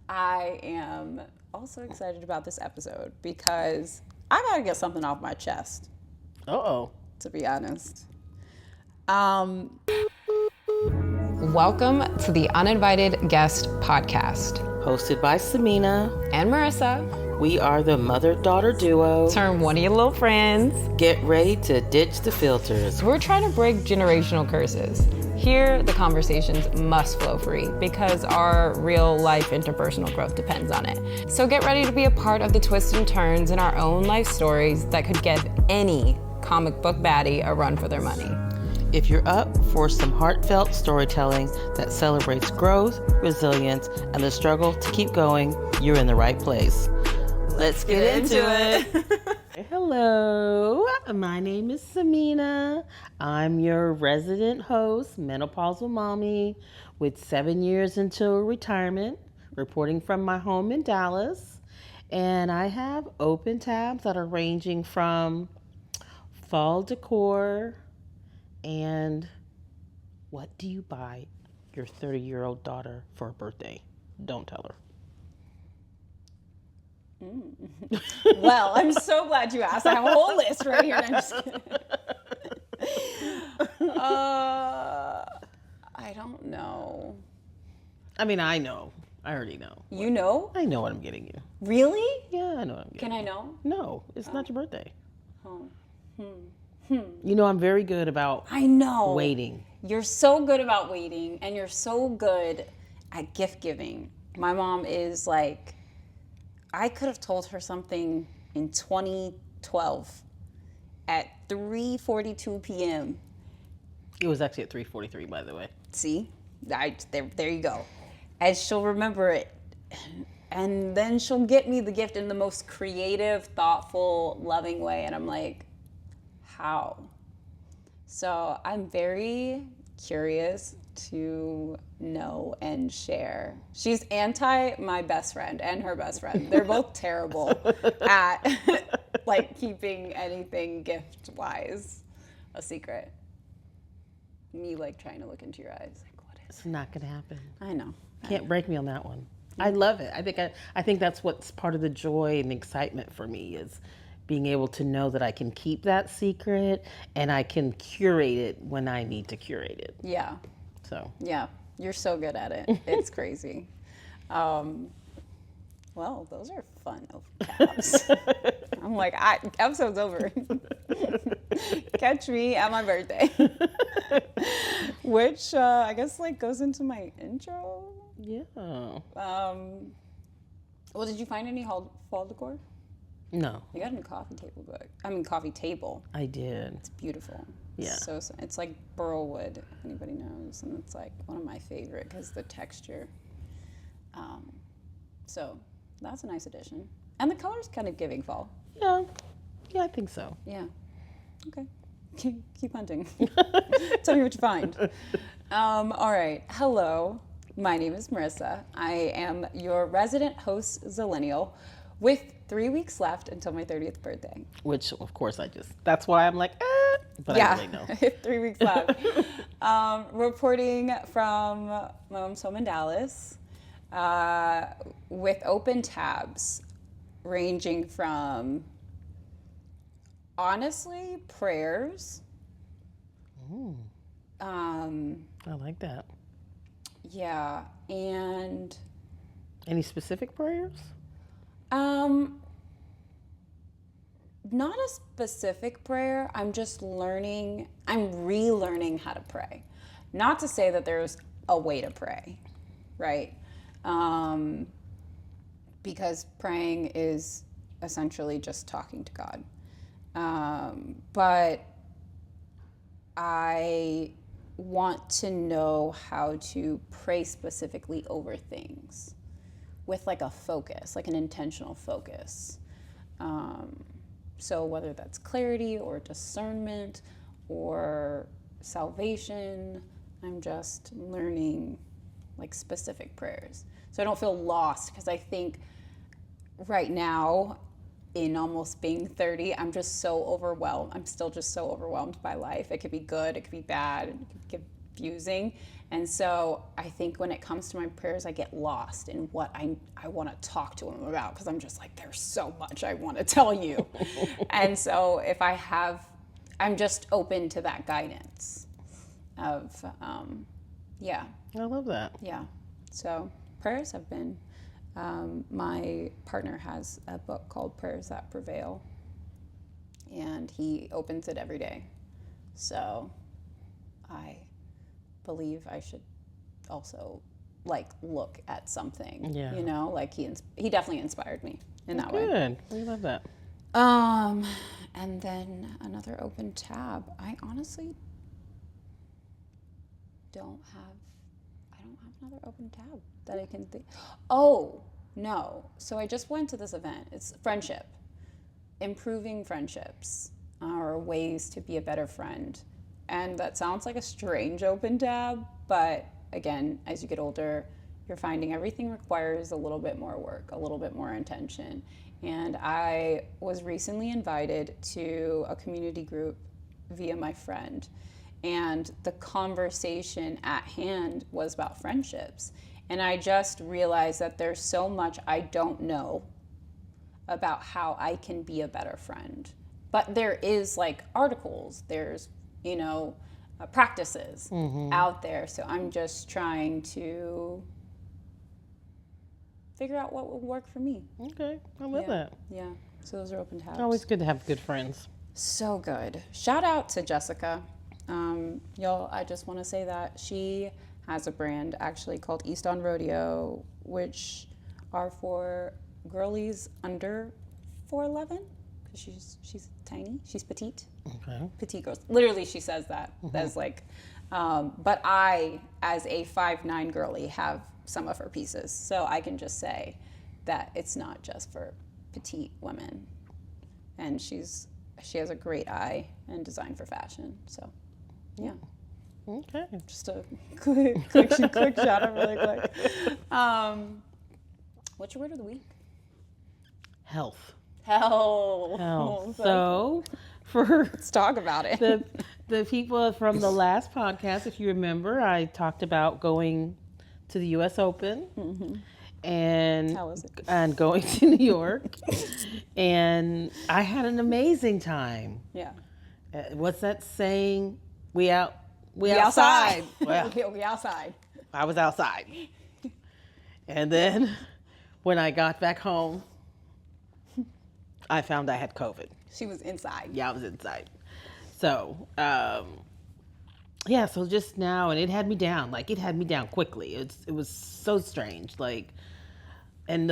I am also excited about this episode because I gotta get something off my chest, Uh-oh. to be honest. Welcome to the Uninvited Guest Podcast. Hosted by Samina And Marissa. We are the mother-daughter duo. Turn one of your little friends. Get ready to ditch the filters. We're trying to break generational curses. Here, the conversations must flow free because our real life interpersonal growth depends on it. So get ready to be a part of the twists and turns in our own life stories that could give any comic book baddie a run for their money. If you're up for some heartfelt storytelling that celebrates growth, resilience, and the struggle to keep going, you're in the right place. Let's get into it. Hello, my name is Samina. I'm your resident host, menopausal mommy, with 7 years until retirement, reporting from my home in Dallas. And I have open tabs that are ranging from fall decor and what do you buy your 30-year-old daughter for a birthday? Don't tell her. Well, I'm so glad you asked. I have a whole list right here. And I'm just kidding. I don't know. I mean, I know. I already know. You know? I know what I'm getting you. Really? Yeah, I know what I'm getting Can I know? No, it's not your birthday. Oh. You know, I'm very good about I know. waiting. You're so good about waiting, and you're so good at gift giving. My mom is like, I could have told her something in 2012 at 3:42 p.m. It was actually at 3:43, by the way. See? There you go. And she'll remember it. And then she'll get me the gift in the most creative, thoughtful, loving way. And I'm like, how? So I'm very curious to know and share. She's anti my best friend and her best friend. They're both terrible at like keeping anything gift wise a secret. Me like trying to look into your eyes like, what is It's not gonna happen. I know. Can't break me on that one. I love it. I think that's what's part of the joy and excitement for me is being able to know that I can keep that secret and I can curate it when I need to curate it. Yeah. So Yeah. You're so good at it. It's crazy. Well, those are fun tabs. I'm like, episode's over. Catch me at my birthday. Which I guess like goes into my intro. yeah. Well, did you find any fall decor? No, You got a new coffee table book. Coffee table. I did. It's beautiful. Yeah. So it's like burl wood, if anybody knows, and it's like one of my favorite because the texture. So that's a nice addition, and the color's kind of giving fall. Yeah, I think so. Yeah. Okay. Keep hunting. Tell me what you find. All right. Hello. My name is Marissa. I am your resident host, Zillennial, with 3 weeks left until my 30th birthday. Which, of course, that's why I'm like, but Yeah, I really know. 3 weeks left. Reporting from my mom's home in Dallas with open tabs ranging from, honestly, prayers. I like that. Yeah, and Any specific prayers? not a specific prayer. I'm just relearning how to pray. Not to say that there's a way to pray, right? Because praying is essentially just talking to God. But I want to know how to pray specifically over things with like a focus, like an intentional focus. So whether that's clarity or discernment or salvation, I'm just learning like specific prayers. So I don't feel lost, because I think right now, in almost being 30, I'm just so overwhelmed. I'm still just so overwhelmed by life. It could be good, it could be bad, it could give confusing. And so I think when it comes to my prayers, I get lost in what I want to talk to him about, because I'm just like, there's so much I want to tell you. And so if I'm just open to that guidance of, yeah. I love that. Yeah. So prayers have been, my partner has a book called Prayers That Prevail, and he opens it every day. So I believe I should also like look at something, you know, like he definitely inspired me in that way. Good. We love that. And then another open tab. I honestly don't have another open tab that I can think. Oh, no. So I just went to this event. It's friendship. Improving friendships are ways to be a better friend. And that sounds like a strange open tab, but again, as you get older, you're finding everything requires a little bit more work, a little bit more intention. And I was recently invited to a community group via my friend. And the conversation at hand was about friendships. And I just realized that there's so much I don't know about how I can be a better friend. But there is like articles, there's, you know, practices out there. So I'm just trying to figure out what will work for me. Okay. I love that. Yeah. So those are open tabs. Always good to have good friends. So good. Shout out to Jessica. Y'all, I just want to say that she has a brand actually called East on Rodeo, which are for girlies under 4'11", because she's tiny, she's petite. Okay. Petite girls. Literally, she says that. That's like, but I, as a 5'9" girly, have some of her pieces, so I can just say that it's not just for petite women. And she has a great eye and design for fashion. So, yeah. Okay. Just a quick shout out really quick. What's your word of the week? Health. Health. So, for Let's talk about it. the people from the last podcast, if you remember, I talked about going to the U.S. Open and How was it? and going to New York, and I had an amazing time. Yeah. What's that saying? We outside. Well, we outside. I was outside, and then when I got back home, I found I had COVID. She was inside. Yeah, I was inside. So, yeah, so just now, and it had me down. Like, it had me down quickly. It was so strange. Like, and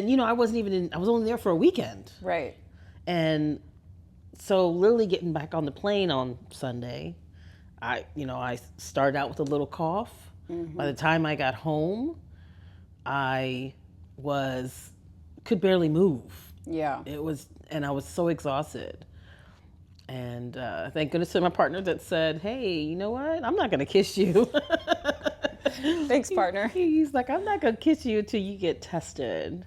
you know, I was only there for a weekend. Right. And so literally getting back on the plane on Sunday, I started out with a little cough. By the time I got home, I could barely move. Yeah. And I was so exhausted. And thank goodness to my partner that said, hey, you know what? I'm not going to kiss you. Thanks, partner. He's like, I'm not going to kiss you until you get tested.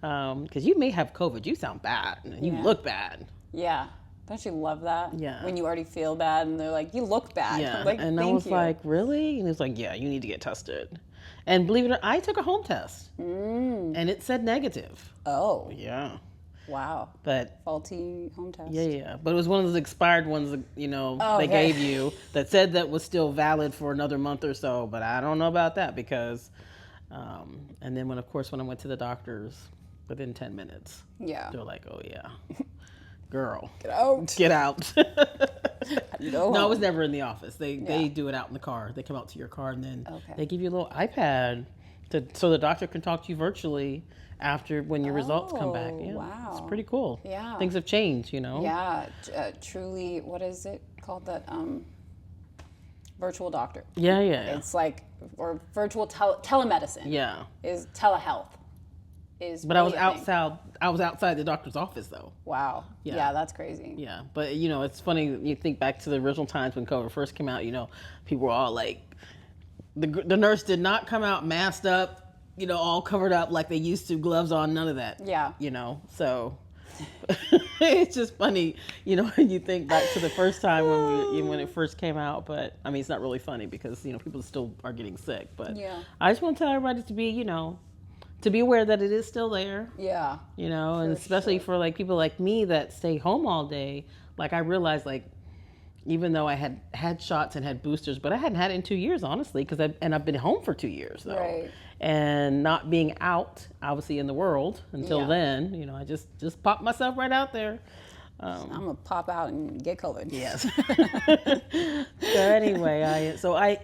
Because you may have COVID. You sound bad. And you look bad. Yeah. Don't you love that? Yeah. When you already feel bad and they're like, you look bad. Yeah. I'm like, and I was like, really? And he was like, yeah, you need to get tested. And believe it or not, I took a home test. And it said negative. Oh. Yeah. Wow. But faulty home test. Yeah. But it was one of those expired ones that, they gave you that said that was still valid for another month or so. But I don't know about that because, and then when I went to the doctors within 10 minutes, they're like, oh yeah, girl, get out. No, I was never in the office. They do it out in the car. They come out to your car and then they give you a little iPad so the doctor can talk to you virtually after when your results come back. Yeah, wow. It's pretty cool. Yeah. Things have changed, Yeah, truly, what is it called? That virtual doctor. Yeah. It's like, or virtual telemedicine. Yeah. Is telehealth. But I was outside the doctor's office though. Wow. Yeah, that's crazy. Yeah, but it's funny, you think back to the original times when COVID first came out, people were all like, the nurse did not come out masked up, all covered up like they used to, gloves on, none of that. Yeah. So It's just funny, when you think back to the first time when it first came out. But I mean, it's not really funny because people still are getting sick. But Yeah. I just want to tell everybody to be aware that it is still there. Yeah. And especially for like people like me that stay home all day. Like I realized, like, even though I had shots and had boosters, but I hadn't had it in 2 years, honestly, because I've been home for 2 years though, Right. and not being out obviously in the world until then. I just popped myself right out there. I'm gonna pop out and get COVID. Yes. So anyway,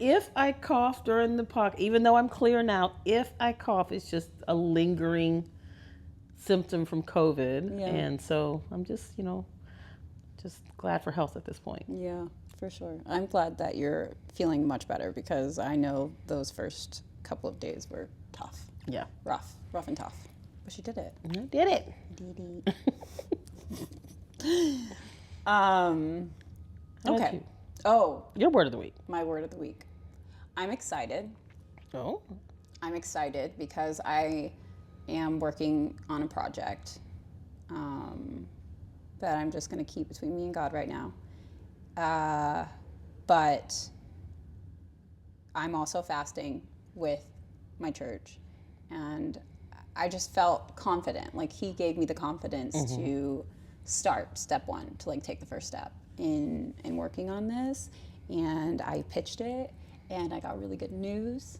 if I cough during the podcast, even though I'm clear now, if I cough, it's just a lingering symptom from COVID, and so I'm just glad for health at this point. Yeah, for sure. I'm glad that you're feeling much better because I know those first couple of days were tough. Yeah. Rough and tough. But she did it. I did it. Okay. You? Oh, Your word of the week. my word of the week. I'm excited. Oh. I'm excited because I am working on a project that I'm just going to keep between me and God right now. But I'm also fasting with my church. And I just felt confident. Like he gave me the confidence to start step one, to like take the first step in working on this. And I pitched it and I got really good news.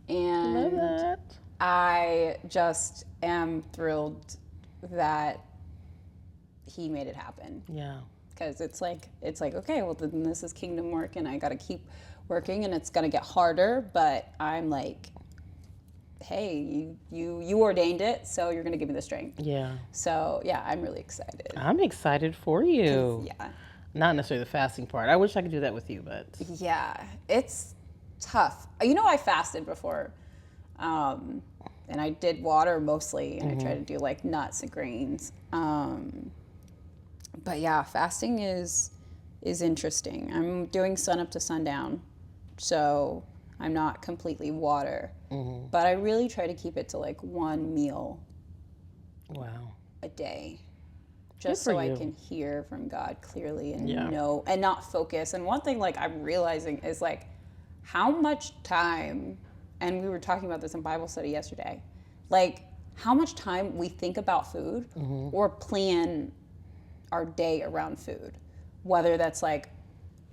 And Love that. I just am thrilled that he made it happen. Yeah. Because it's like, okay, well then this is kingdom work and I got to keep working and it's going to get harder, but I'm like, hey, you ordained it, so you're going to give me the strength. Yeah. So yeah, I'm really excited. I'm excited for you. Yeah. Not necessarily the fasting part. I wish I could do that with you, but Yeah, it's tough. I fasted before, and I did water mostly, and I tried to do like nuts and grains. But yeah, fasting is interesting. I'm doing sun up to sundown, so I'm not completely water, but I really try to keep it to like one meal wow. a day, just Good so for I you. can hear from God clearly and Yeah. know and not focus. And one thing like I'm realizing is like how much time, and we were talking about this in Bible study yesterday, like how much time we think about food or plan our day around food, whether that's like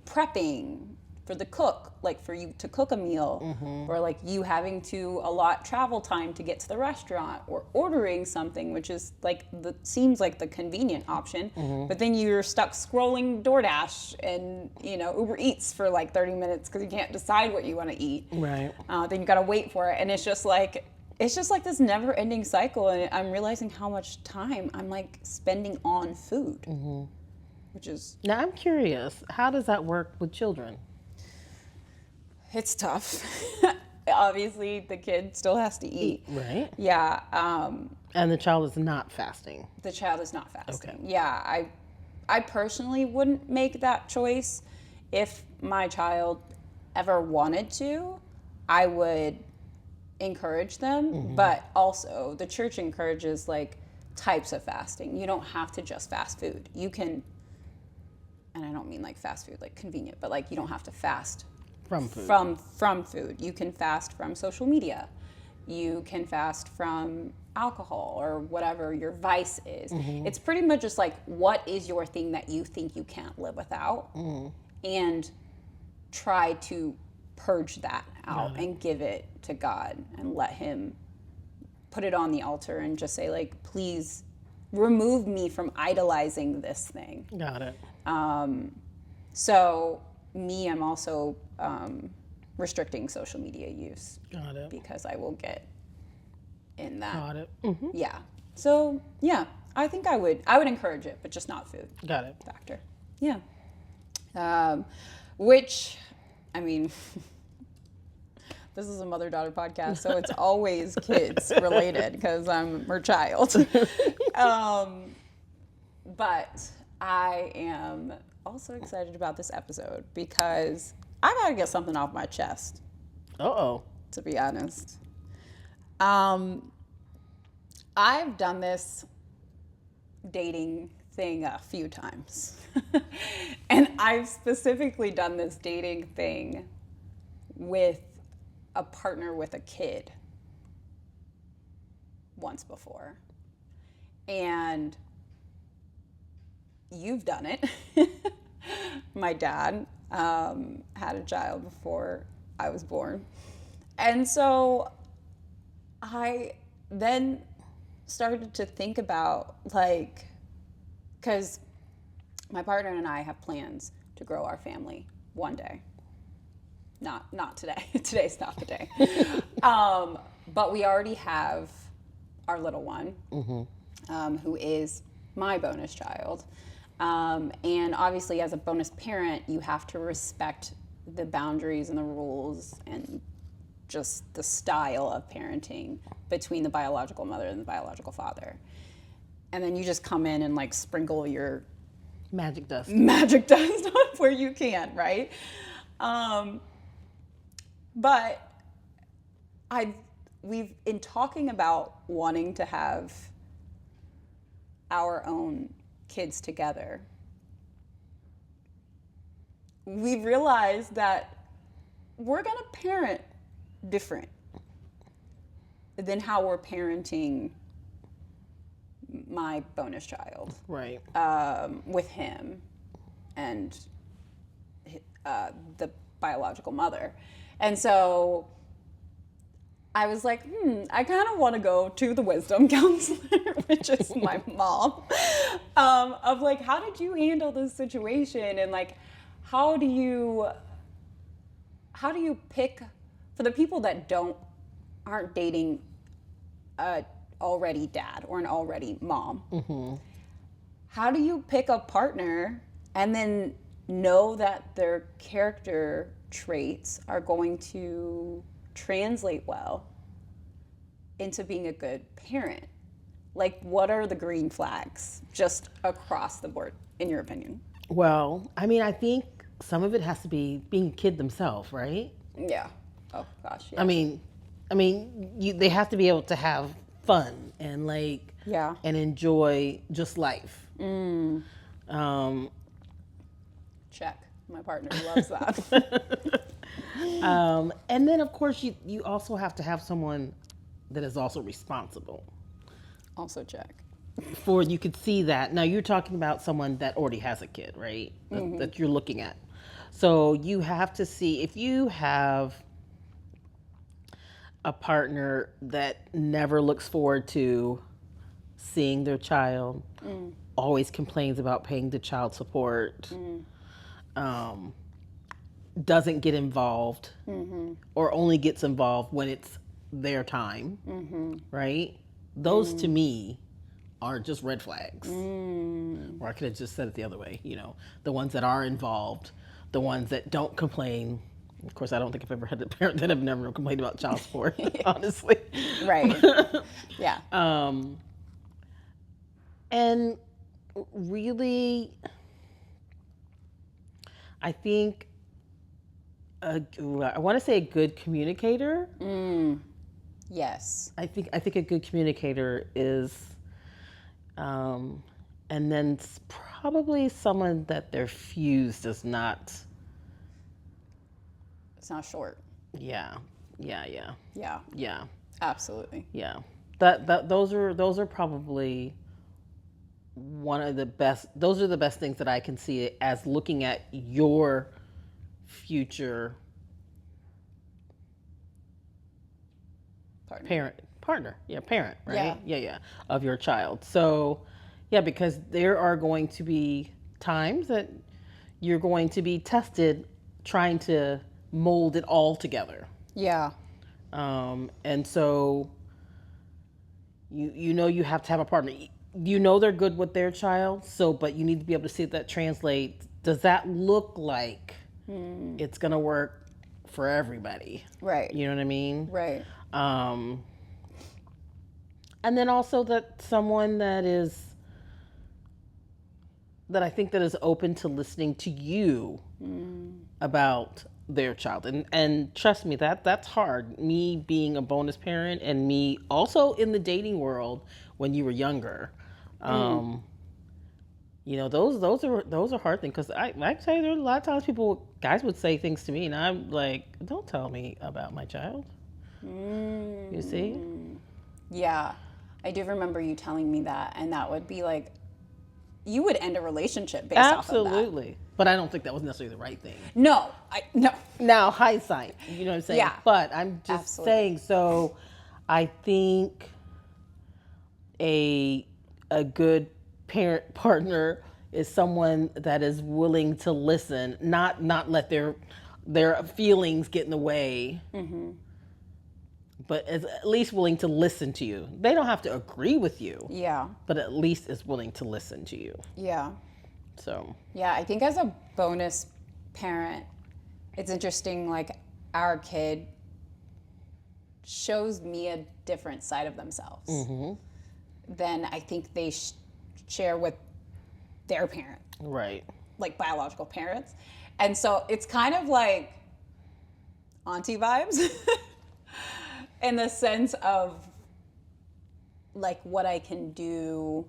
prepping for the cook, like for you to cook a meal, or like you having to allot travel time to get to the restaurant, or ordering something, which is like seems like the convenient option, but then you're stuck scrolling DoorDash and Uber Eats for like 30 minutes because you can't decide what you want to eat. Right. Then you got to wait for it, and it's just like this never-ending cycle, and I'm realizing how much time I'm like spending on food, which is Now I'm curious, how does that work with children? it's tough. Obviously, the kid still has to eat. Right. Yeah, And the child is not fasting. the child is not fasting. Okay. Yeah, I personally wouldn't make that choice. If my child ever wanted to, I would encourage them, but also the church encourages like types of fasting. You don't have to just fast food. You can, and I don't mean like fast food like convenient, but like you don't have to fast From food. from food. You can fast from social media. You can fast from alcohol or whatever your vice is. It's pretty much just like, what is your thing that you think you can't live without, and try to purge that out and give it to God and let him put it on the altar and just say like, please remove me from idolizing this thing. Got it. So me, I'm also restricting social media use Got it. because I will get in that. Got it. Yeah. So yeah, I think I would encourage it, but just not food Got it. factor. Yeah. Which, I mean, this is a mother-daughter podcast, so it's always kids related because I'm her child. But I am also excited about this episode because I gotta get something off my chest, Uh-oh. to be honest. I've done this dating thing a few times. And I've specifically done this dating thing with a partner with a kid once before. And you've done it. My dad had a child before I was born. And so I then started to think about, like, because my partner and I have plans to grow our family one day. Not today. Today's not the day. But we already have our little one, who is my bonus child. And obviously, as a bonus parent, you have to respect the boundaries and the rules and just the style of parenting between the biological mother and the biological father. And then you just come in and like sprinkle your magic dust on where you can, right? But we've in talking about wanting to have our own kids together, we've realized that we're going to parent different than how we're parenting my bonus child. Right. With him and the biological mother. And so I was like, I kind of want to go to the wisdom counselor, which is my mom, of like, how did you handle this situation? And like, how do you pick, for the people that aren't dating a already dad or an already mom, how do you pick a partner and then know that their character traits are going to translate well into being a good parent? Like, what are the green flags just across the board, in your opinion? Well, I mean, I think some of it has to be being a kid themselves, right? Yeah. Oh gosh. Yeah. I mean, they have to be able to have fun and like, yeah, and enjoy just life. Check. My partner loves that. And then of course you also have to have someone that is also responsible. Also check. For you could see that. Now you're talking about someone that already has a kid, right? That you're looking at. So you have to see if you have a partner that never looks forward to seeing their child, always complains about paying the child support, doesn't get involved, or only gets involved when it's their time, right? Those to me are just red flags. Or I could have just said it the other way, the ones that are involved, the ones that don't complain. Of course, I don't think I've ever had a parent that have never complained about child support, honestly. Right. Yeah. And really, I think, I want to say a good communicator. Yes. I think a good communicator is, and then probably someone that their fuse does not. It's not short. Yeah. Absolutely. Yeah. Those are probably one of the best. Those are the best things that I can see as looking at your future partner, right? Yeah, of your child. So, yeah, because there are going to be times that you're going to be tested trying to mold it all together. Yeah. And so you have to have a partner. They're good with their child, but you need to be able to see if that translates. Does that look like it's going to work for everybody? Right. You know what I mean? Right. And then also that someone that I think that is open to listening to you about their child. And trust me, that's hard. Me being a bonus parent and me also in the dating world when you were younger. those are hard things, because I tell you, there are a lot of times guys would say things to me, and I'm like, don't tell me about my child. You see? Yeah, I do remember you telling me that, and that would be like, you would end a relationship based off of that. Absolutely. But I don't think that was necessarily the right thing. No. Now, hindsight, you know what I'm saying? Yeah. But I'm just saying, so I think a good parent partner is someone that is willing to listen, not let their feelings get in the way, but is at least willing to listen to you. They don't have to agree with you. Yeah. But at least is willing to listen to you. Yeah. So. Yeah, I think as a bonus parent, it's interesting, like, our kid shows me a different side of themselves than I think they share with their parent. Right. Like biological parents. And so it's kind of like auntie vibes in the sense of like what I can do,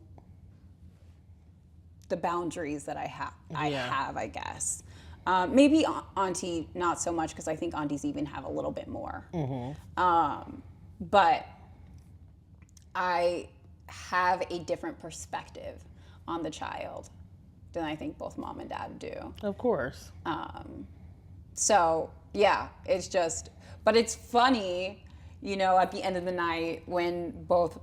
the boundaries that I have, I guess. Maybe auntie not so much, because I think aunties even have a little bit more. But I have a different perspective on the child than I think both mom and dad do. Of course. So yeah, it's just, but it's funny, at the end of the night when both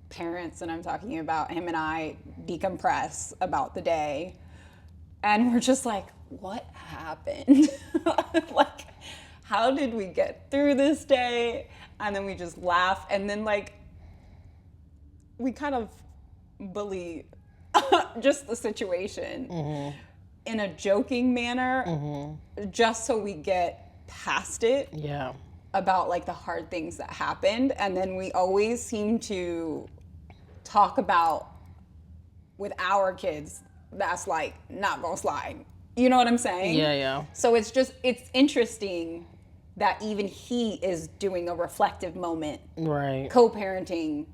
parents, and I'm talking about him and I, decompress about the day, and we're just like, what happened? Like, how did we get through this day? And then we just laugh, and then like we kind of bully just the situation in a joking manner, just so we get past it. Yeah. About like the hard things that happened, and then we always seem to talk about with our kids, that's like not gonna slide. You know what I'm saying? Yeah. So it's interesting that even he is doing a reflective moment, right? Co-parenting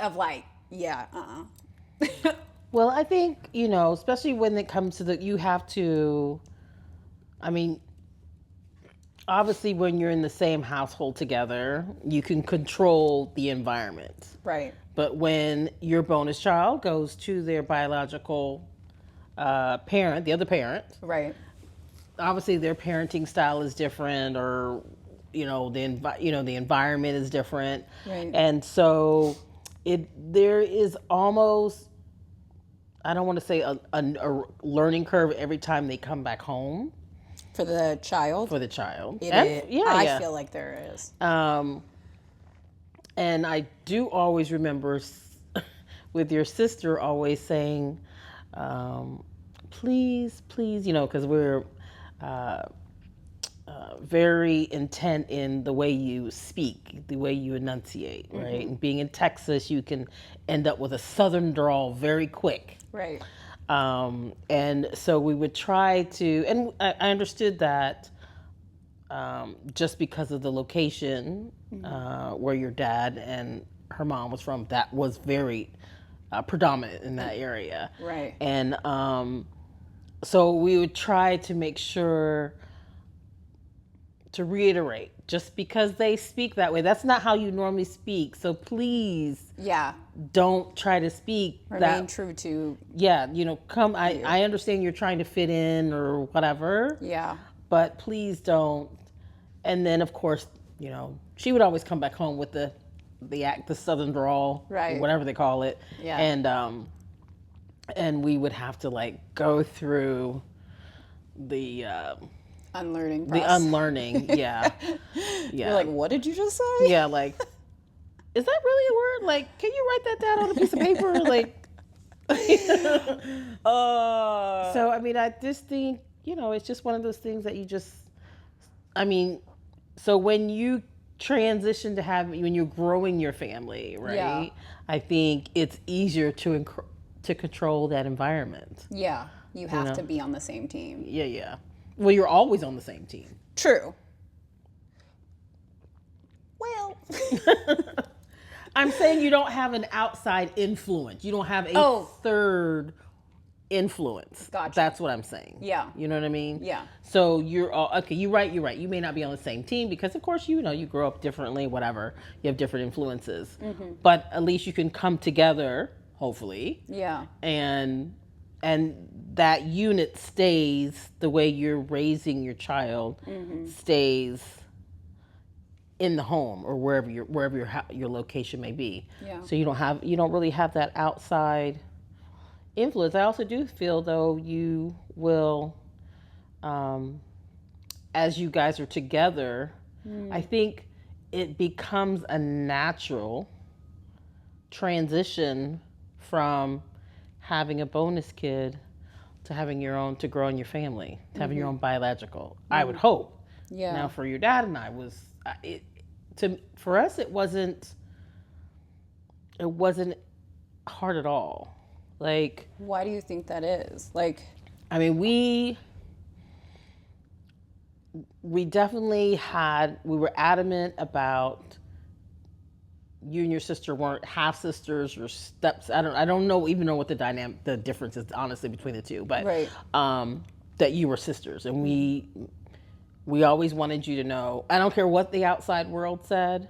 of like, Well, I think, especially when it comes to you have to, obviously when you're in the same household together, you can control the environment. Right. But when your bonus child goes to their biological parent, the other parent. Right. Obviously their parenting style is different, or, the environment is different. Right. And so there is almost, I don't want to say a learning curve every time they come back home. For the child? For the child. I feel like there is. And I do always remember with your sister always saying, please, because we're very intent in the way you speak, the way you enunciate, right? And being in Texas, you can end up with a southern drawl very quick. Right. And so we would try to, and I understood that just because of the location where your dad and her mom was from, that was very predominant in that area. Right. And so we would try to make sure to reiterate, just because they speak that way, that's not how you normally speak. So please, don't try to speak. Remain true to. Yeah, come. I understand you're trying to fit in or whatever. Yeah. But please don't. And then of course, she would always come back home with the southern drawl, right? Or whatever they call it. Yeah. And we would have to like go through the. Unlearning. The unlearning, yeah. You're like, what did you just say? Yeah, like, is that really a word? Like, can you write that down on a piece of paper? Like, so I just think, it's just one of those things that you just, so when you transition to when you're growing your family, right? Yeah. I think it's easier to control that environment. Yeah, you have to be on the same team. Yeah. Well, you're always on the same team. True. Well. I'm saying you don't have an outside influence. You don't have a third influence. Gotcha. That's what I'm saying. Yeah. You know what I mean? Yeah. So you're all, okay, you're right. You may not be on the same team because of course, you grow up differently, whatever. You have different influences. Mm-hmm. But at least you can come together, hopefully. Yeah. And that unit stays the way you're raising your child, stays in the home or wherever your location may be. Yeah. So you don't really have that outside influence. I also do feel though you will, as you guys are together, I think it becomes a natural transition from having a bonus kid to having your own, to growing your family, to having your own biological. I would hope. Yeah. Now for your dad and I for us it wasn't hard at all. Like, why do you think that is? Like, I mean, we definitely we were adamant about you and your sister weren't half sisters or steps. I don't even know what the difference is honestly between the two, but right. That you were sisters, and we always wanted you to know, I don't care what the outside world said,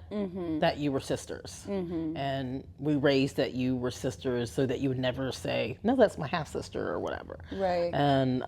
that you were sisters. And we raised that you were sisters so that you would never say, no, that's my half sister or whatever. Right. And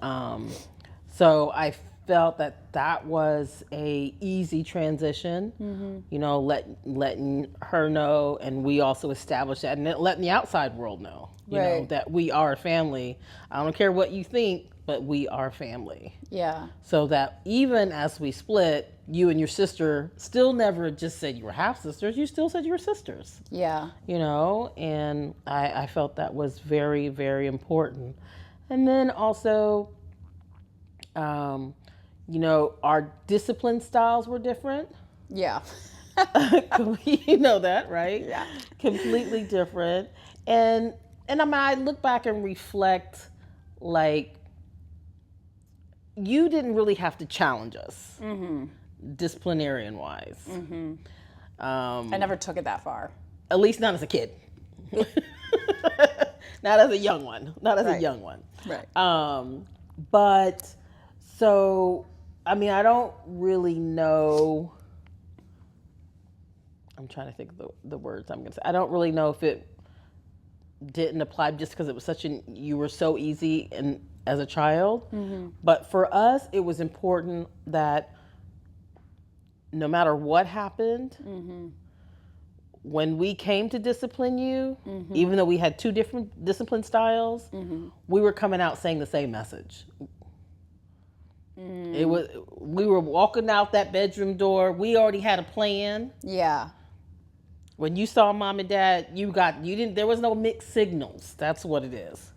so I felt that was a easy transition, letting her know, and we also established that, and letting the outside world know, you know, that we are a family. I don't care what you think, but we are family. Yeah. So that even as we split, you and your sister still never just said you were half sisters. You still said you were sisters. Yeah. And I felt that was very, very important. And then also, our discipline styles were different. Yeah. You know that, right? Yeah. Completely different. And I look back and reflect, like, you didn't really have to challenge us, disciplinarian wise. I never took it that far. At least not as a kid. Not as a young one. Right. But so, I mean, I don't really know. I'm trying to think of the words I'm going to say. I don't really know if it didn't apply just because it was you were so easy and as a child. But for us, it was important that no matter what happened, when we came to discipline you, even though we had two different discipline styles, we were coming out saying the same message. We were walking out that bedroom door. We already had a plan. Yeah. When you saw mom and dad, there was no mixed signals. That's what it is.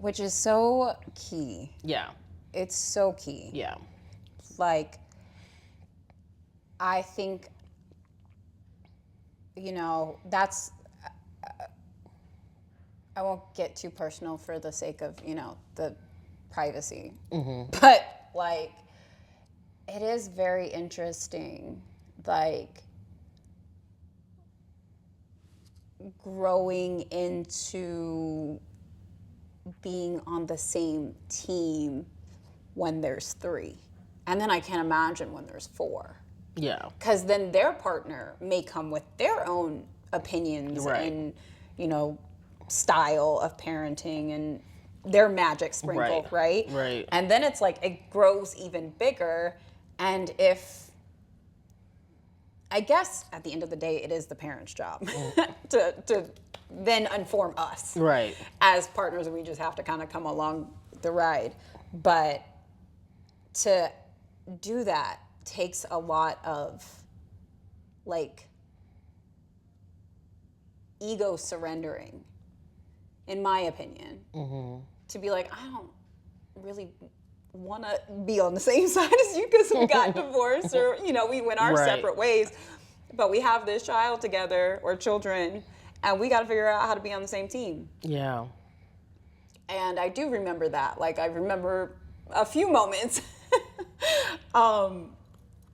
Which is so key. Yeah. It's so key. Yeah. Like, I think, that's, I won't get too personal for the sake of, the privacy. But, like, it is very interesting, like, growing into being on the same team when there's 3. And then I can't imagine when there's 4. Yeah. Because then their partner may come with their own opinions and, style of parenting and their magic sprinkle, right? Right. And then it's like it grows even bigger. And I guess at the end of the day, it is the parent's job to then inform us. Right. As partners, we just have to kind of come along the ride. But to do that takes a lot of, like, ego surrendering, in my opinion. To be like, I don't really want to be on the same side as you because we got divorced or, we went our separate ways. But we have this child together or children, and we got to figure out how to be on the same team. Yeah. And I do remember that. Like, I remember a few moments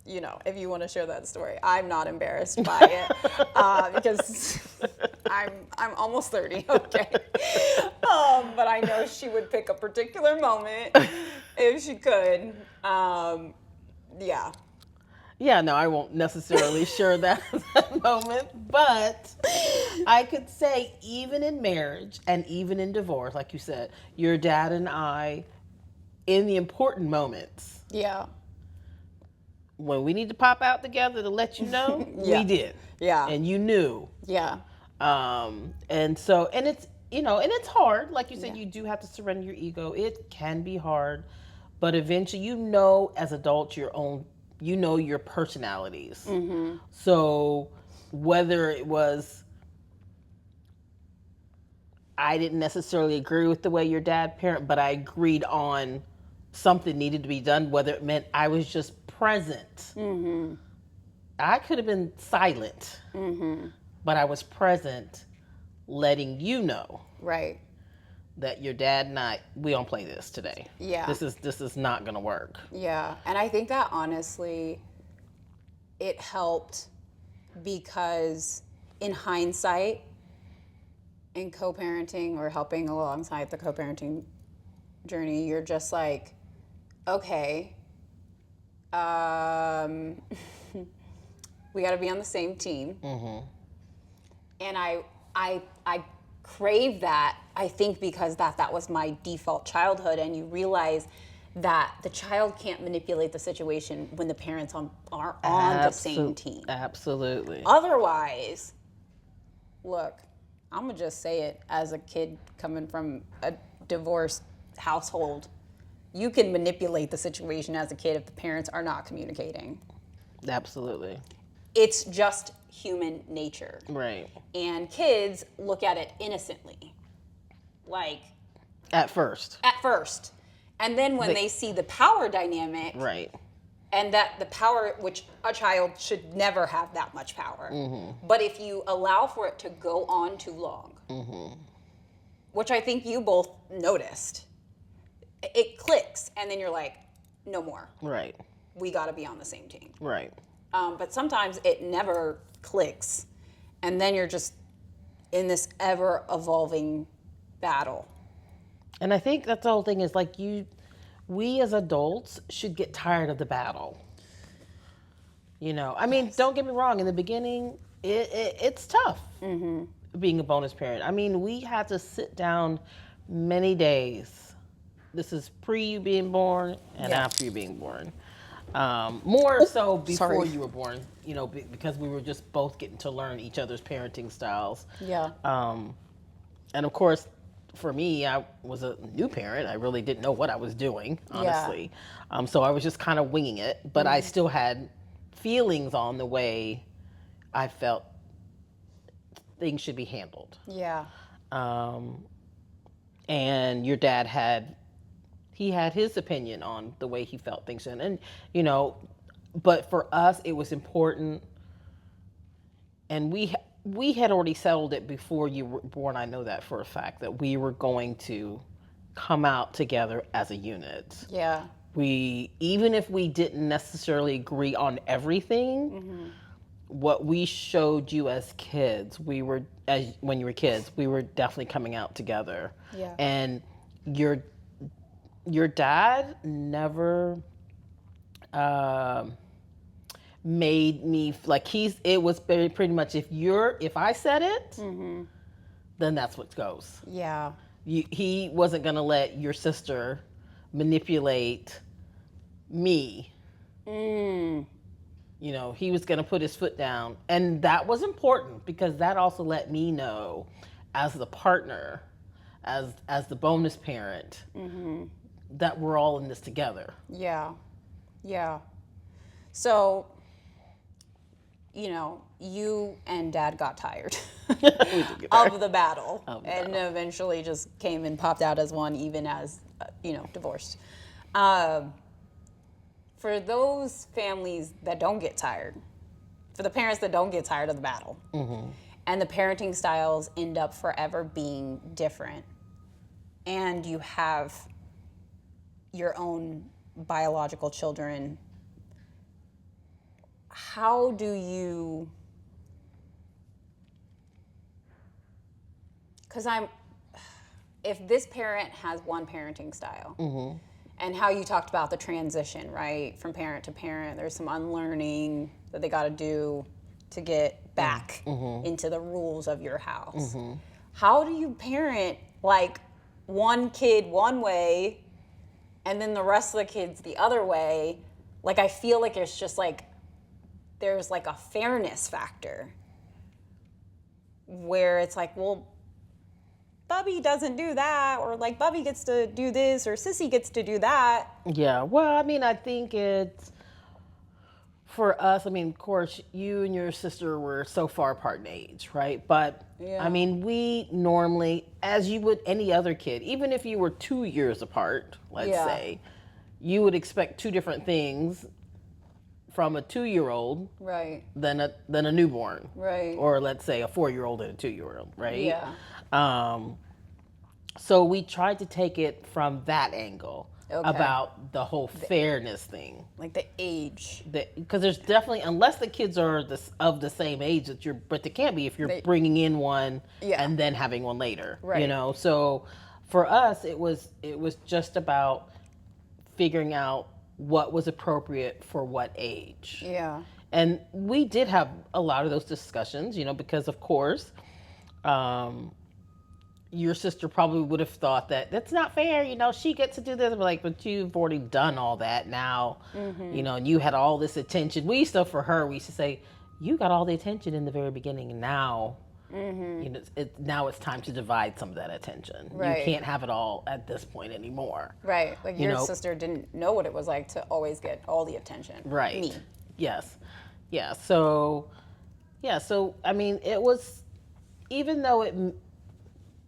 if you want to share that story. I'm not embarrassed by it because I'm almost 30, okay? But I know she would pick a particular moment if she could. Yeah. Yeah, no, I won't necessarily share that moment, but I could say even in marriage and even in divorce, like you said, your dad and I, in the important moments, Yeah. when we need to pop out together to let you know, Yeah. we did. Yeah. And you knew. Yeah. And it's, and it's hard. Like you said, you do have to surrender your ego. It can be hard, but eventually, as adults, your personalities. Mm-hmm. So whether it was, I didn't necessarily agree with the way your dad parent, but I agreed on something needed to be done, whether it meant I was just present. Mm-hmm. I could have been silent, but I was present, letting you know. Right. That your dad and I, we don't play this today. Yeah. This is not gonna work. Yeah. And I think that honestly, it helped because in hindsight, in co-parenting or helping alongside the co-parenting journey, you're just like, okay, we got to be on the same team. Mm-hmm. And I crave that, I think, because that was my default childhood, and you realize that the child can't manipulate the situation when the parents are on the same team. Absolutely. Otherwise, look, I'm going to just say it as a kid coming from a divorced household. You can manipulate the situation as a kid if the parents are not communicating. Absolutely. It's just human nature. Right. And kids look at it innocently. Like, At first. And then when they see the power dynamic. Right. And that the power, which a child should never have that much power. Mm-hmm. But if you allow for it to go on too long, which I think you both noticed, it clicks, and then you're like, no more. Right. We got to be on the same team. Right. But sometimes it never clicks, and then you're just in this ever-evolving battle. And I think that's the whole thing is like we as adults should get tired of the battle. I mean, don't get me wrong. In the beginning, it's tough being a bonus parent. I mean, we had to sit down many days. This is pre you being born and after you being born. More so before you were born, because we were just both getting to learn each other's parenting styles. Yeah. And of course, for me, I was a new parent. I really didn't know what I was doing, honestly. Yeah. So I was just kind of winging it, but I still had feelings on the way I felt things should be handled. Yeah. And your dad had his opinion on the way he felt things should. And, but for us, it was important. And we had already settled it before you were born. I know that for a fact, that we were going to come out together as a unit. Yeah. Even if we didn't necessarily agree on everything, what we showed you as kids, when you were kids, we were definitely coming out together. Yeah. And your dad never made me like it was pretty much if I said it, then that's what goes. Yeah. He wasn't gonna let your sister manipulate me. He was gonna put his foot down, and that was important because that also let me know, as the partner, as the bonus parent, that we're all in this together. Yeah. Yeah. So, you and Dad got tired of the battle, and eventually just came and popped out as one, even as, divorced. For those families that don't get tired, for the parents that don't get tired of the battle, and the parenting styles end up forever being different, and you have your own biological children how do you, because if this parent has one parenting style, and how you talked about the transition, right, from parent to parent, there's some unlearning that they got to do to get back into the rules of your house. How do you parent like one kid one way and then the rest of the kids the other way? Like, I feel like it's just like there's like a fairness factor where it's like, well, Bubby doesn't do that, or like Bubby gets to do this, or Sissy gets to do that. Yeah, well, I mean, I think it's, for us, I mean, of course, you and your sister were so far apart in age, right? But, I mean, we normally, as you would any other kid, even if you were 2 years apart, let's say, you would expect two different things from a 2-year-old Right. than a newborn. Right. Or let's say a 4-year-old and a 2-year-old, right? Yeah. So we tried to take it from that angle about the whole fairness thing. Like the age. Because there's definitely, unless the kids are of the same age that but they can't be if you're bringing in one and then having one later, right. you know? So for us, it was just about figuring out what was appropriate for what age. Yeah. And we did have a lot of those discussions, you know, because of course, your sister probably would have thought that that's not fair, you know, she gets to do this. But you've already done all that now, you know, and you had all this attention. We used to say, you got all the attention in the very beginning, and now, you know, now it's time to divide some of that attention. Right. You can't have it all at this point anymore. Right. Like your sister didn't know what it was like to always get all the attention. Right. Me. Yes. Yeah. So, I mean, it was, even though it,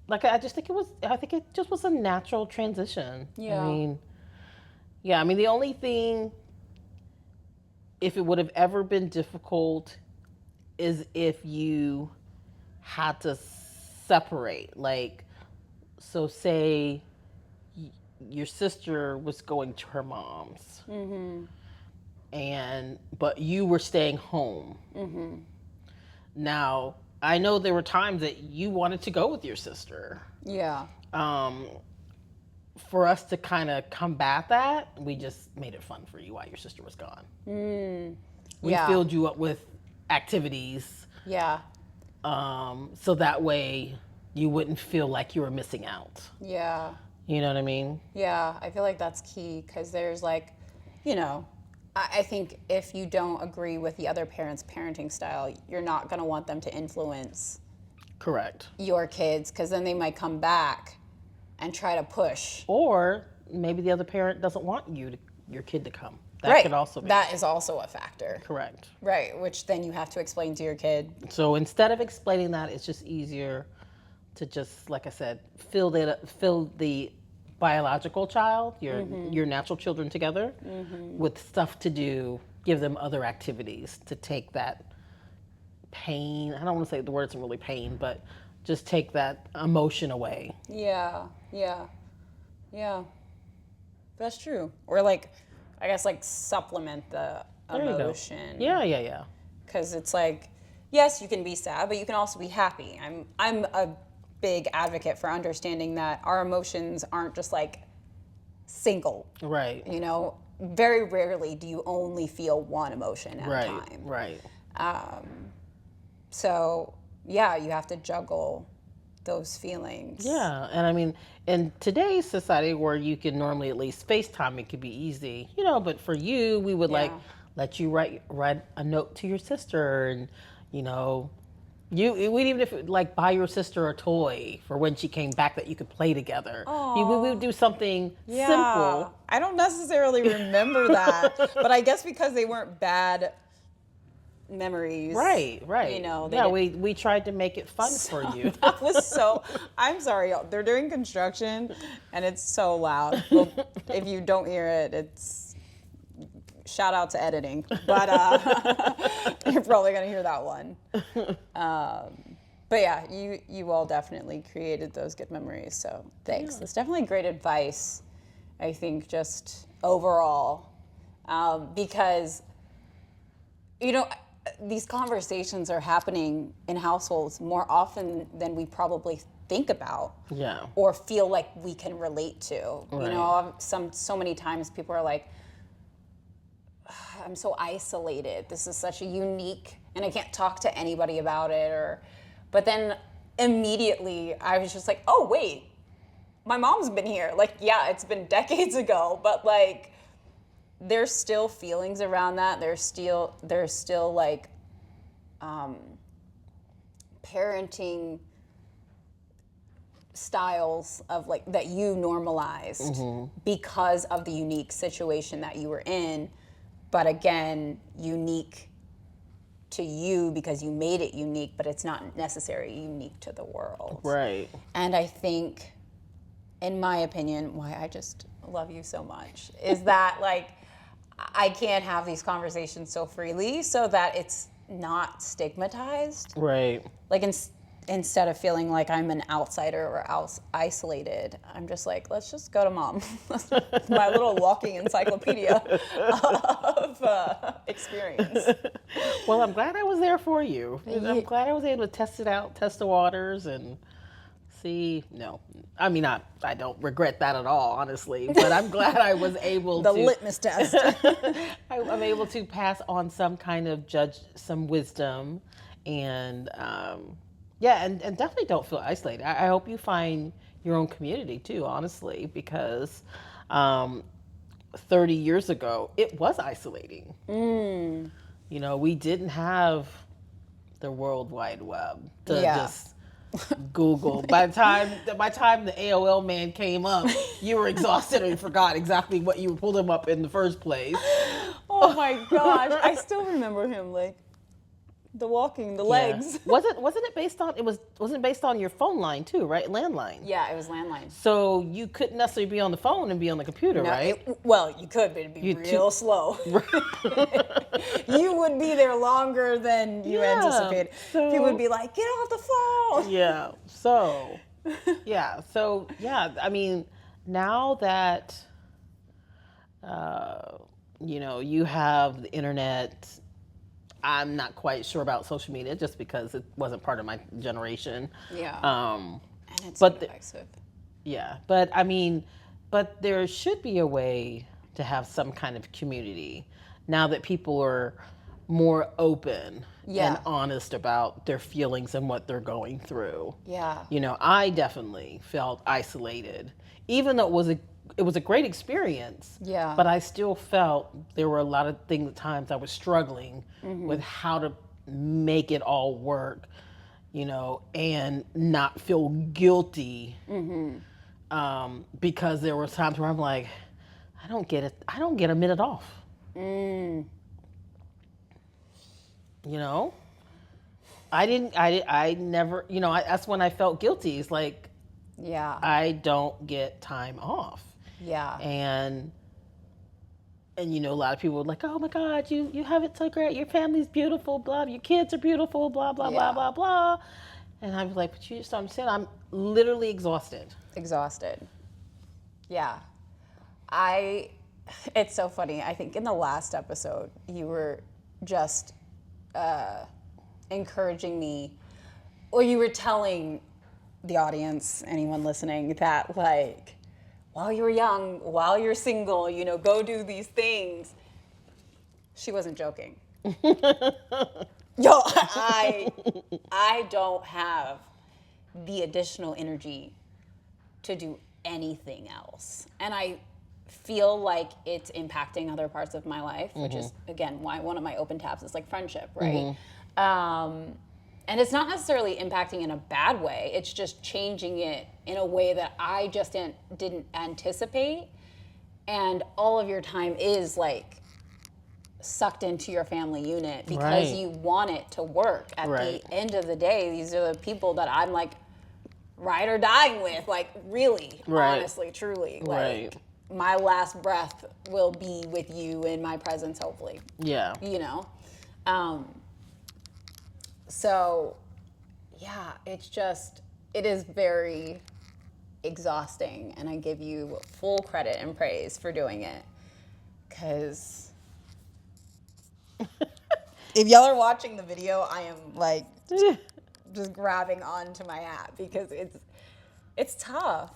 like, I think it just was a natural transition. Yeah. I mean, the only thing, if it would have ever been difficult, is if you had to separate. Like, so say your sister was going to her mom's, but you were staying home. Now, I know there were times that you wanted to go with your sister. Yeah. For us to kind of combat that, we just made it fun for you while your sister was gone. We filled you up with activities. Yeah. So that way you wouldn't feel like you were missing out. Yeah. You know what I mean? Yeah, I feel like that's key, because there's like, you know, I think if you don't agree with the other parent's parenting style, you're not going to want them to influence Correct. your kids, because then they might come back and try to push. Or maybe the other parent doesn't want your kid to come. That could also be. That is also a factor. Correct. Right, which then you have to explain to your kid. So instead of explaining that, it's just easier to just, like I said, fill the biological child, your natural children together with stuff to do, give them other activities to take that pain. I don't want to say the word isn't really pain, but just take that emotion away. Yeah. That's true. Or like, I guess like supplement the emotion. Yeah. Because it's like, yes, you can be sad, but you can also be happy. I'm a big advocate for understanding that our emotions aren't just like single. Right. You know, very rarely do you only feel one emotion at a time. Right. So yeah, you have to juggle those feelings. Yeah, and I mean, in today's society where you can normally at least FaceTime, it could be easy, you know, but for you, we would like let you write a note to your sister, and, you know, we'd even like buy your sister a toy for when she came back that you could play together. We would do something simple. I don't necessarily remember that, but I guess because they weren't bad memories. Right. You know. We tried to make it fun for you. That was so. I'm sorry, they're doing construction, and it's so loud. Well, if you don't hear it, it's shout out to editing. But you're probably gonna hear that one. But yeah, you all definitely created those good memories. So thanks. That's definitely great advice. I think just overall, because you know, these conversations are happening in households more often than we probably think about. Yeah. Or feel like we can relate to. Right. You know, so many times people are like, I'm so isolated. This is such a unique, and I can't talk to anybody about it. But then immediately I was just like, oh wait, my mom's been here. Like, yeah, it's been decades ago, but like, there's still feelings around that. There's still like, parenting styles of like that you normalized because of the unique situation that you were in. But again, unique to you because you made it unique, but it's not necessarily unique to the world. Right. And I think, in my opinion, why I just love you so much is that like I can't have these conversations so freely so that it's not stigmatized. Right. Like instead of feeling like I'm an outsider or isolated, I'm just like, let's just go to mom. My little walking encyclopedia of experience. Well, I'm glad I was there for you. I'm glad I was able to test it out, test the waters, and see. No, I mean, I don't regret that at all, honestly. But I'm glad I was able The to. litmus test. I'm able to pass on some kind of some wisdom, and yeah, and definitely don't feel isolated. I hope you find your own community too, honestly, because 30 years ago, it was isolating. You know, we didn't have the World Wide Web to just Google. By the time the AOL man came up, you were exhausted and forgot exactly what you pulled him up in the first place. Oh my gosh, I still remember him like the walking, the legs. Wasn't it based on wasn't it based on your phone line too, right? Landline. Yeah, it was landline. So you couldn't necessarily be on the phone and be on the computer, right? Well, you could, but it'd be real slow. You would be there longer than you anticipated. So, people would be like, get off the phone. Yeah. So I mean, now that you know, you have the internet. I'm not quite sure about social media just because it wasn't part of my generation. Yeah. And it's divisive. Yeah. But I mean, but there should be a way to have some kind of community now that people are more open and honest about their feelings and what they're going through. Yeah. You know, I definitely felt isolated, even though it was a great experience. Yeah. But I still felt there were a lot of things at times I was struggling with how to make it all work, you know, and not feel guilty. Because there were times where I'm like, I don't get it. I don't get a minute off. You know, I never, you know, that's when I felt guilty. It's like, I don't get time off. Yeah. And you know, a lot of people were like, oh my God, you have it so great. Your family's beautiful, blah, your kids are beautiful, blah, blah, blah, blah, blah. And I was like, but you just don't understand. I'm literally exhausted. Yeah. It's so funny. I think in the last episode, you were just encouraging me, or you were telling the audience, anyone listening, that like, while you're young, while you're single, you know, go do these things. She wasn't joking. Yo, I don't have the additional energy to do anything else. And I feel like it's impacting other parts of my life, which is, again, why one of my open tabs is like friendship, right? And it's not necessarily impacting in a bad way. It's just changing it in a way that I just didn't anticipate. And all of your time is like sucked into your family unit because you want it to work. At the end of the day, these are the people that I'm like ride or dying with. Like really, honestly, truly. Like my last breath will be with you in my presence, hopefully. Yeah. You know? So, yeah, it is very exhausting, and I give you full credit and praise for doing it, because If y'all are watching the video, I am like just grabbing onto my app because it's tough.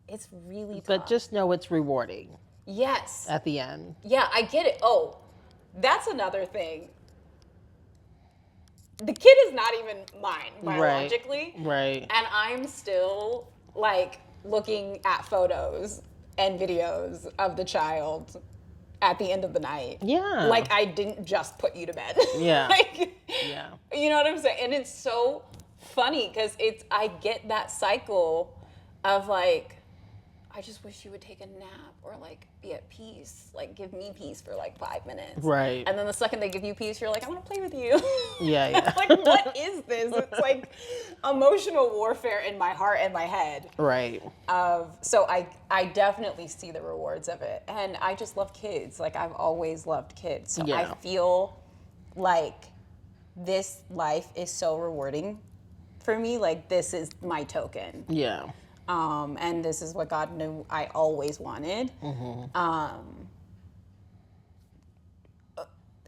It's really tough. But just know it's rewarding. Yes. At the end. Yeah, I get it. Oh, that's another thing. The kid is not even mine biologically. Right. And I'm still like looking at photos and videos of the child at the end of the night. Yeah. Like I didn't just put you to bed. Yeah. Yeah. You know what I'm saying? And it's so funny because I get that cycle of like, I just wish you would take a nap or like be at peace. Like give me peace for like 5 minutes. Right. And then the second they give you peace, you're like, I want to play with you. Yeah. Like, what is this? It's like emotional warfare in my heart and my head. Right. So I definitely see the rewards of it. And I just love kids. Like I've always loved kids. So I feel like this life is so rewarding for me. Like this is my token. Yeah. And this is what God knew I always wanted.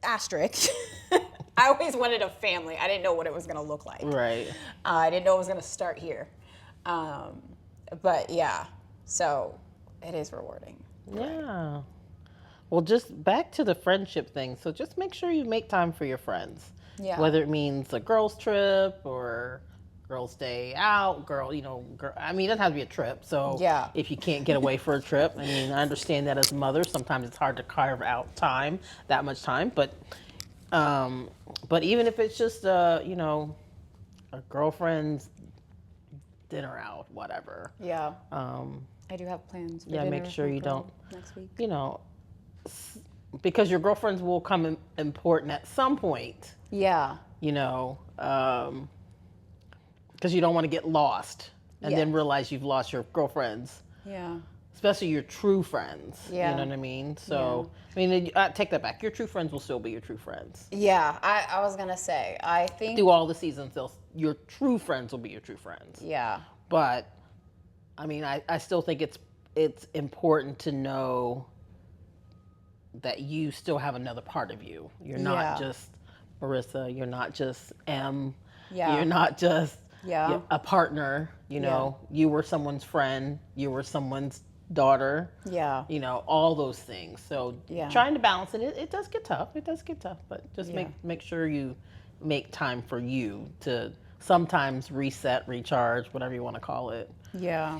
Asterisk. I always wanted a family. I didn't know what it was going to look like. Right. I didn't know it was going to start here. But yeah, so it is rewarding. Yeah. Well, just back to the friendship thing. So just make sure you make time for your friends. Yeah. Whether it means a girls' trip or girls' day out, I mean, it doesn't have to be a trip. So Yeah. if you can't get away for a trip, I mean, I understand that as a mother, sometimes it's hard to carve out that much time. But even if it's just, a girlfriend's dinner out, whatever. Yeah. I do have plans for Yeah, dinner make sure with you my girl don't, next week. Because your girlfriends will come important at some point. Yeah. Because you don't want to get lost and Yeah. then realize you've lost your girlfriends, Yeah. especially your true friends. Yeah. You know what I mean? So, I mean, take that back. Your true friends will still be your true friends. Yeah, I was going to say, I think... Through all the seasons, your true friends will be your true friends. Yeah. But, I mean, I still think it's important to know that you still have another part of you. You're not just Marissa. You're not just M. Yeah. You're not just Yeah. a partner. You were someone's friend. You were someone's daughter. Yeah. All those things. So trying to balance it, it does get tough. It does get tough. But just make sure you make time for you to sometimes reset, recharge, whatever you want to call it. Yeah.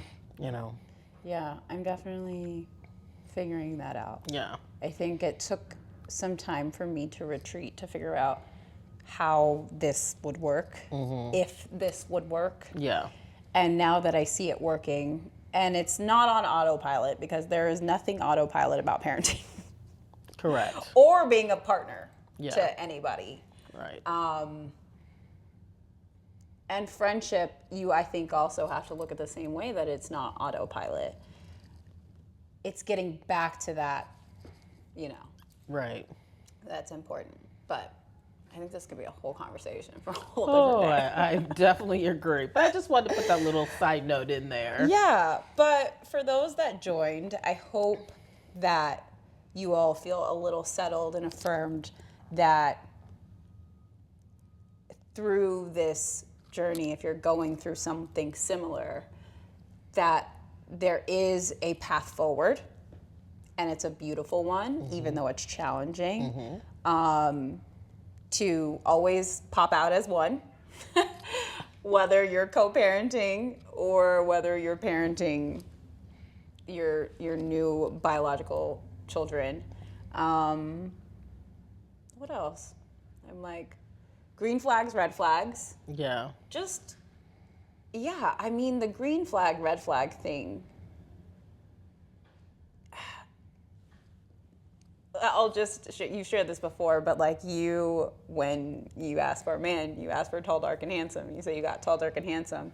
Yeah, I'm definitely figuring that out. Yeah. I think it took some time for me to retreat to figure out how this would work, if this would work. Yeah. And now that I see it working, and it's not on autopilot because there is nothing autopilot about parenting. Correct. Or being a partner to anybody. Right. And friendship, I think, also have to look at the same way that it's not autopilot. It's getting back to that, Right. that's important. But I think this could be a whole conversation for a whole different day. I definitely agree. But I just wanted to put that little side note in there. Yeah, but for those that joined, I hope that you all feel a little settled and affirmed that through this journey, if you're going through something similar, that there is a path forward, and it's a beautiful one, even though it's challenging. To always pop out as one, whether you're co-parenting or whether you're parenting your new biological children. What else? I'm like, green flags, red flags. Yeah. I mean, the green flag, red flag thing. You shared this before, but like when you ask for a man, you ask for tall, dark, and handsome. You say you got tall, dark, and handsome.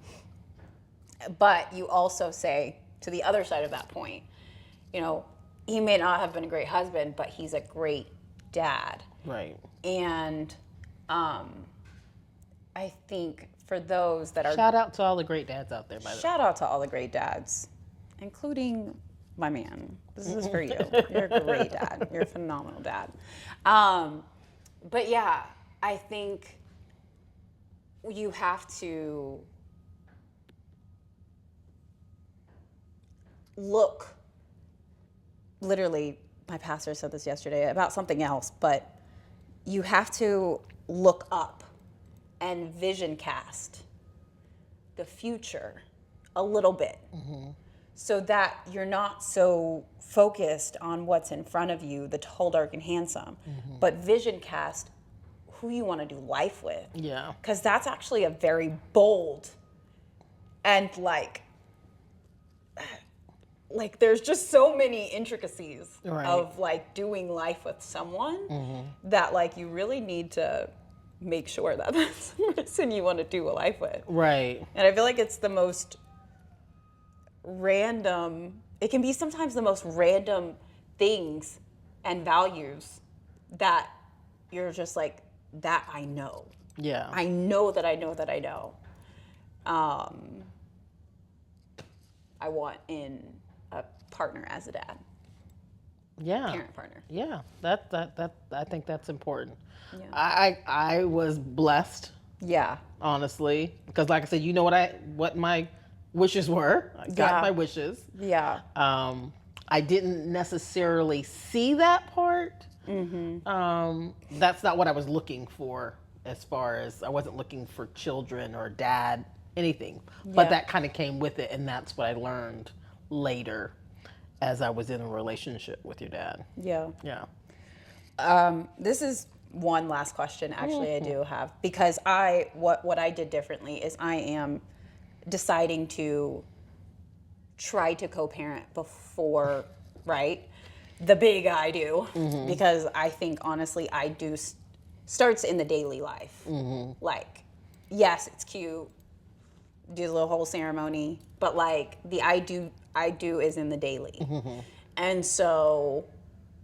But you also say, to the other side of that point, he may not have been a great husband, but he's a great dad. Right. And I think for those that are... Shout out to all the great dads out there, by the way. Shout out to all the great dads, including my man. This is for you. You're a great dad. You're a phenomenal dad. But yeah, I think you have to look, literally, my pastor said this yesterday about something else, but you have to look up and vision cast the future a little bit, so that you're not so focused on what's in front of you, the tall, dark, and handsome, but vision cast who you want to do life with. Yeah. Because that's actually a very bold and like there's just so many intricacies of like doing life with someone that like you really need to make sure that that's the person you want to do a life with. Right. And I feel like it's the most random, it can be sometimes the most random things and values that you're just like, that I know. Yeah. I know that I know that I know. I want in a partner as a dad. Yeah. Parent partner. Yeah. That I think that's important. Yeah. I was blessed, Yeah. honestly, because like I said, you know what my wishes were. I got my wishes. Yeah. I didn't necessarily see that part. That's not what I was looking for, as far as I wasn't looking for children or dad, anything. But that kind of came with it, and that's what I learned later as I was in a relationship with your dad. Yeah. Yeah. This is one last question actually I do have, because what I did differently is I am deciding to try to co-parent before, right? The big I do, because I think honestly I do starts in the daily life. Like, yes, it's cute, do the little whole ceremony, but like the I do is in the daily. And so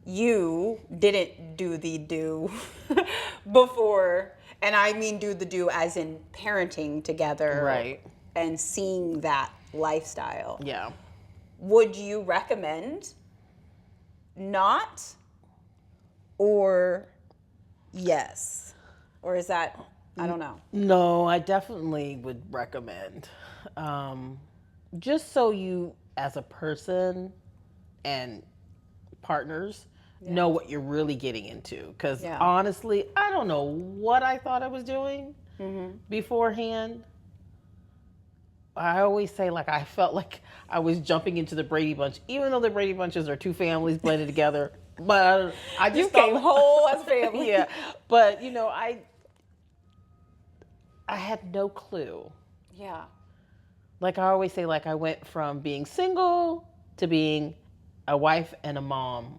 you didn't do the do before, and I mean do the do as in parenting together, Right. and seeing that lifestyle. Yeah. Would you recommend not, or yes? Or is that, I don't know. No, I definitely would recommend. Just so you, as a person and partners, know what you're really getting into. Because honestly, I don't know what I thought I was doing beforehand. I always say, like, I felt like I was jumping into the Brady Bunch, even though the Brady Bunches are two families blended together. But I just came whole as family. Yeah, but you know, I had no clue. Yeah. Like I always say, like I went from being single to being a wife and a mom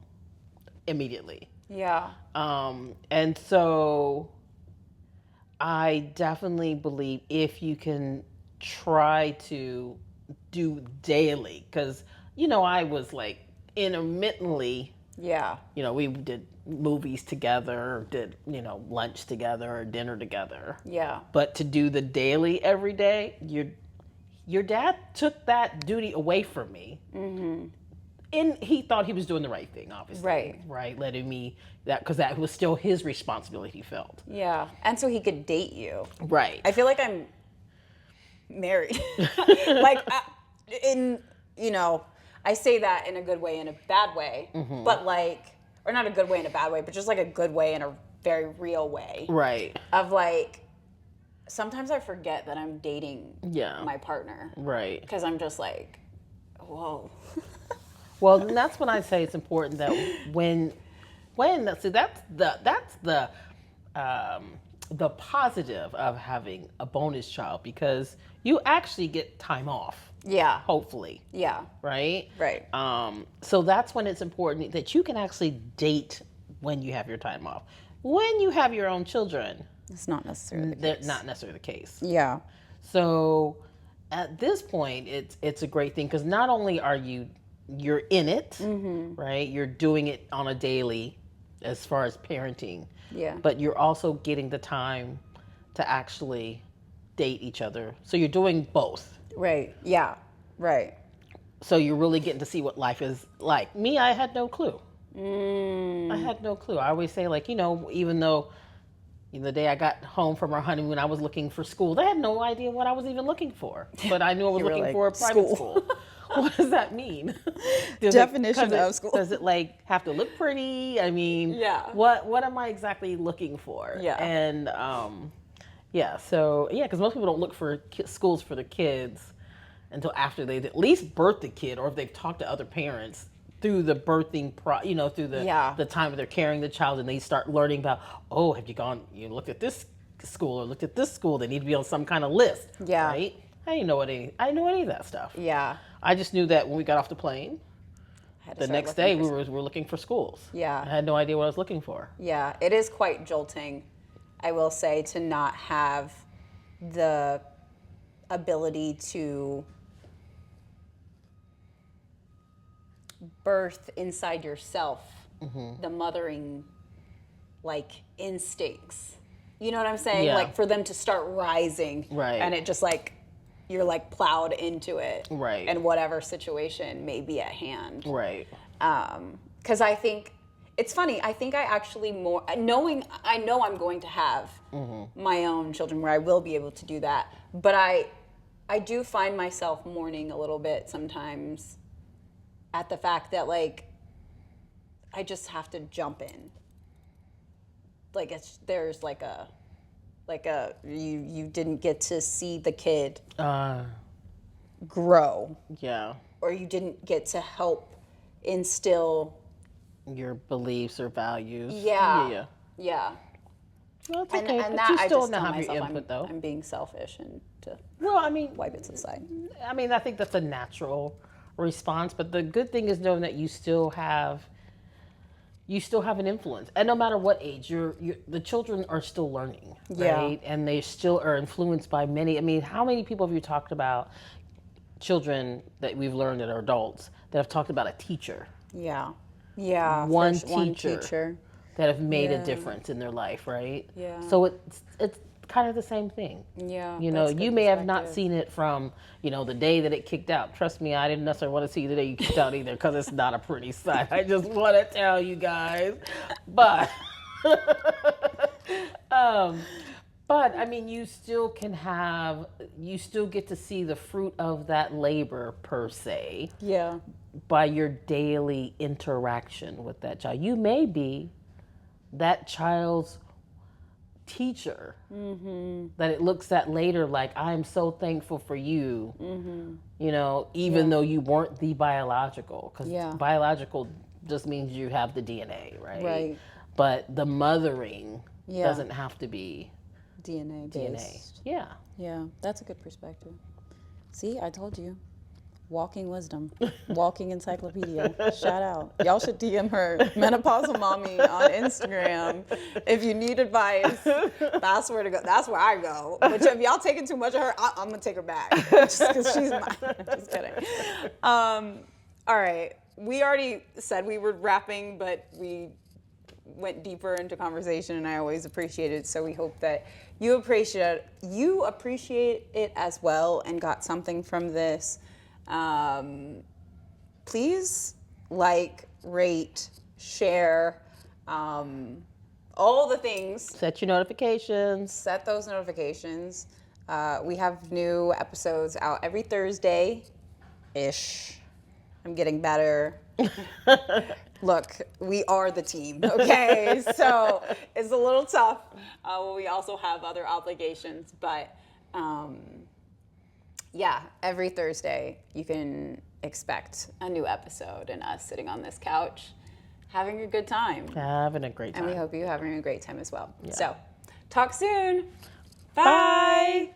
immediately. Yeah. And so I definitely believe if you can try to do daily, because, you know, I was like intermittently, you know, we did movies together, did, you know, lunch together or dinner together. Yeah. But to do the daily every day, your dad took that duty away from me. And he thought he was doing the right thing, obviously. Right. Letting me, because that was still his responsibility, he felt. Yeah. And so he could date you. Right. I feel like I'm married. Like, you know, I say that in a good way and a bad way, but like, or not a good way and a bad way, but just like a good way and a very real way. Right. Of like, sometimes I forget that I'm dating my partner. Right. Because I'm just like, whoa. Well, and that's when I say it's important that when see that's the positive of having a bonus child, because you actually get time off. Yeah. Hopefully. Yeah. Right? Right. So that's when it's important that you can actually date when you have your time off. When you have your own children, it's not necessarily that's not necessarily the case. Yeah. So at this point, it's a great thing, because not only are you're in it, right? You're doing it on a daily as far as parenting. Yeah. But you're also getting the time to actually date each other. So you're doing both. Right. Yeah. Right. So you're really getting to see what life is like. Me, I had no clue. I had no clue. I always say, like, you know, even though The day I got home from our honeymoon, I was looking for schools. I had no idea what I was even looking for, but I knew I was You were looking like, for a private school. school. What does that mean? Definition of school. Does it like have to look pretty? I mean, Yeah. What am I exactly looking for? Yeah. And because most people don't look for schools for their kids until after they've at least birthed the kid, or if they've talked to other parents through the birthing through the time that they're carrying the child, and they start learning about, have you looked at this school or looked at this school? They need to be on some kind of list. Yeah. Right? I didn't know any of that stuff. Yeah. I just knew that when we got off the plane, the next day we were looking for schools. Yeah. I had no idea what I was looking for. Yeah, it is quite jolting, I will say, to not have the ability to birth inside yourself the mothering instincts. You know what I'm saying? Yeah. Like for them to start rising. Right. And it just you're plowed into it. Right. And whatever situation may be at hand. Right. Because I think it's funny. I think I actually I know I'm going to have my own children where I will be able to do that. But I do find myself mourning a little bit sometimes at the fact that I just have to jump in. There's you didn't get to see the kid grow. Yeah. Or you didn't get to help instill your beliefs or values. Yeah. Well, it's okay. And but that you I still just don't tell have your myself input, though. I'm being selfish and to wipe it to the side. I think that's a natural response, but the good thing is knowing that you still have an influence, and no matter what age the children are still learning, right? And they still are influenced by many. I mean, how many people have you talked about children that we've learned that are adults that have talked about a teacher? Yeah. One teacher that have made a difference in their life, right? Yeah. So it's kind of the same thing. Yeah. You may have not seen it from, the day that it kicked out. Trust me, I didn't necessarily want to see the day you kicked out either, because it's not a pretty sight. I just want to tell you guys. But, I mean, you still get to see the fruit of that labor, per se. Yeah. By your daily interaction with that child. You may be that child's teacher that it looks at later like, I'm so thankful for you, even though you weren't the biological, because biological just means you have the DNA, right? But the mothering doesn't have to be DNA based. Yeah, that's a good perspective. See, I told you. Walking wisdom, walking encyclopedia. Shout out. Y'all should DM her, Menopausal Mommy, on Instagram. If you need advice, that's where to go. That's where I go. But if y'all taking too much of her, I'm going to take her back. Just because she's mine. Just kidding. All right. We already said we were wrapping, but we went deeper into conversation, and I always appreciate it. So we hope that you appreciate it as well and got something from this. Please rate, share, all the things. Set your notifications. Set those notifications. We have new episodes out every Thursday-ish. I'm getting better. Look, we are the team, okay? So it's a little tough. We also have other obligations, but every Thursday you can expect a new episode and us sitting on this couch having a good time. Having a great time. And we hope you're having a great time as well. Yeah. So, talk soon. Bye.